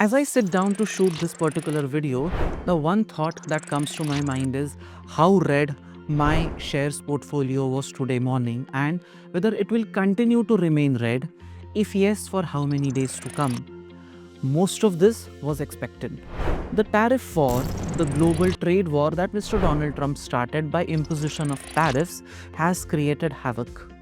As I sit down to shoot this particular video, the one thought that comes to my mind is how red my shares portfolio was today morning and whether it will continue to remain red. If yes, for how many days to come. Most of this was expected. The tariff war, the global trade war that Mr. Donald Trump started by imposition of tariffs, has created havoc.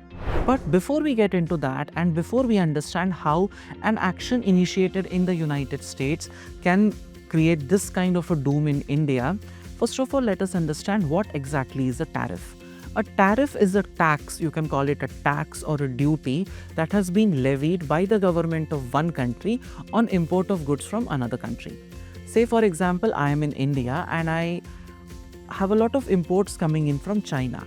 But before we get into that, and before we understand how an action initiated in the United States can create this kind of a doom in India, first of all, let us understand what exactly is a tariff. A tariff is a tax, you can call it a tax or a duty that has been levied by the government of one country on import of goods from another country. Say, for example, I am in India and I have a lot of imports coming in from China.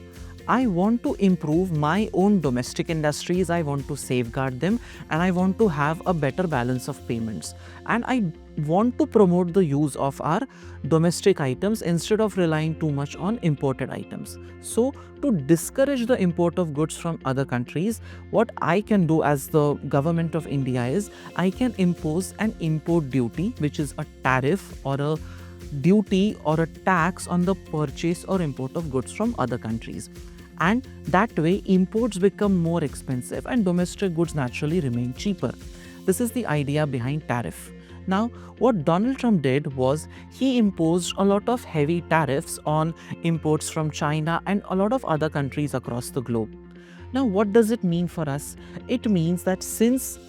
I want to improve my own domestic industries, I want to safeguard them, and I want to have a better balance of payments. And I want to promote the use of our domestic items instead of relying too much on imported items. So, to discourage the import of goods from other countries, what I can do as the government of India is I can impose an import duty, which is a tariff or a duty or a tax on the purchase or import of goods from other countries. And that way, imports become more expensive and domestic goods naturally remain cheaper. This is the idea behind tariff. Now, what Donald Trump did was he imposed a lot of heavy tariffs on imports from China and a lot of other countries across the globe. Now, what does it mean for us? It means that since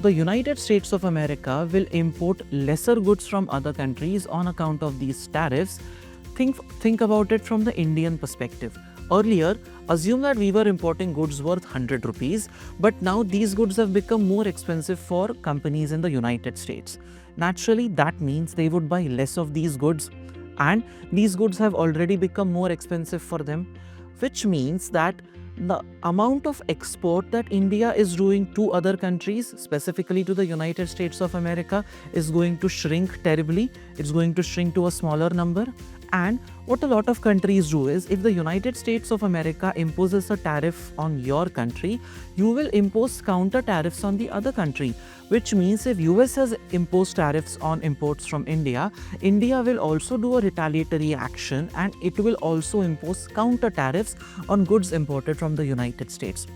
the United States of America will import lesser goods from other countries on account of these tariffs, think about it from the Indian perspective. Earlier, assume that we were importing goods worth 100 rupees, but now these goods have become more expensive for companies in the United States. Naturally, that means they would buy less of these goods, and these goods have already become more expensive for them, which means that the amount of export that India is doing to other countries, specifically to the United States of America, is going to shrink terribly. It's going to shrink to a smaller number. And what a lot of countries do is if the United States of America imposes a tariff on your country, you will impose counter tariffs on the other country, which means if US has imposed tariffs on imports from India, India will also do a retaliatory action and it will also impose counter tariffs on goods imported from the United States.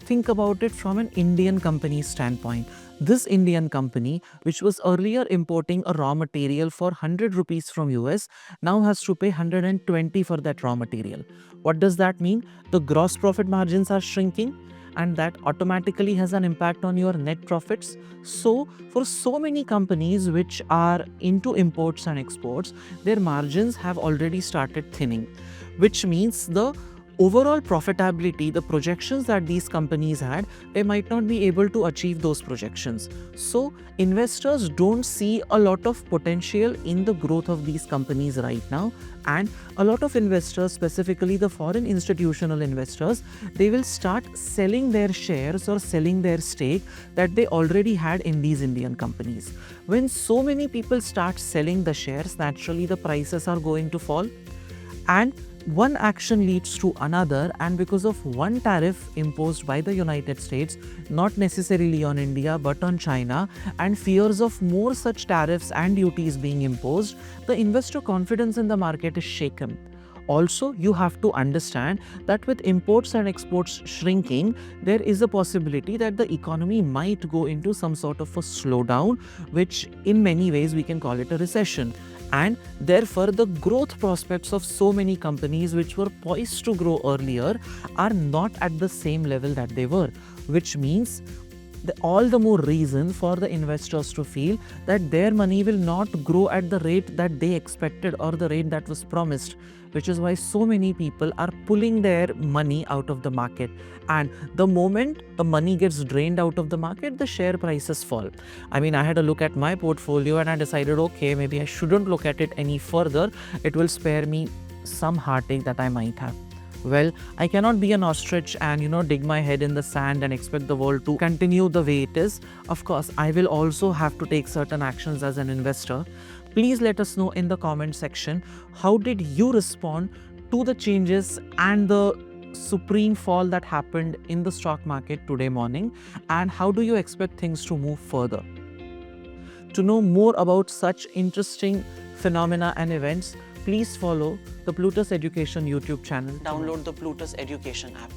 Think about it from an Indian company standpoint. This Indian company, which was earlier importing a raw material for 100 rupees from US, now has to pay 120 for that raw material. What does that mean? The gross profit margins are shrinking and that automatically has an impact on your net profits. So, for so many companies which are into imports and exports, their margins have already started thinning, which means the overall profitability, the projections that these companies had, they might not be able to achieve those projections. So, investors don't see a lot of potential in the growth of these companies right now. And a lot of investors, specifically the foreign institutional investors, they will start selling their shares or selling their stake that they already had in these Indian companies. When so many people start selling the shares, naturally the prices are going to fall. And one action leads to another, and because of one tariff imposed by the United States, not necessarily on India but on China, and fears of more such tariffs and duties being imposed, the investor confidence in the market is shaken. Also, you have to understand that with imports and exports shrinking, there is a possibility that the economy might go into some sort of a slowdown, which in many ways we can call it a recession. And therefore, the growth prospects of so many companies which were poised to grow earlier are not at the same level that they were, which means all the more reason for the investors to feel that their money will not grow at the rate that they expected or the rate that was promised, which is why so many people are pulling their money out of the market. And the moment the money gets drained out of the market, the share prices fall. I mean, I had a look at my portfolio and I decided, okay, maybe I shouldn't look at it any further. It will spare me some heartache that I might have. Well, I cannot be an ostrich and dig my head in the sand and expect the world to continue the way it is. Of course, I will also have to take certain actions as an investor. Please let us know in the comment section, how did you respond to the changes and the supreme fall that happened in the stock market today morning, and how do you expect things to move further? To know more about such interesting phenomena and events, please follow the Plutus Education YouTube channel. Download the Plutus Education app.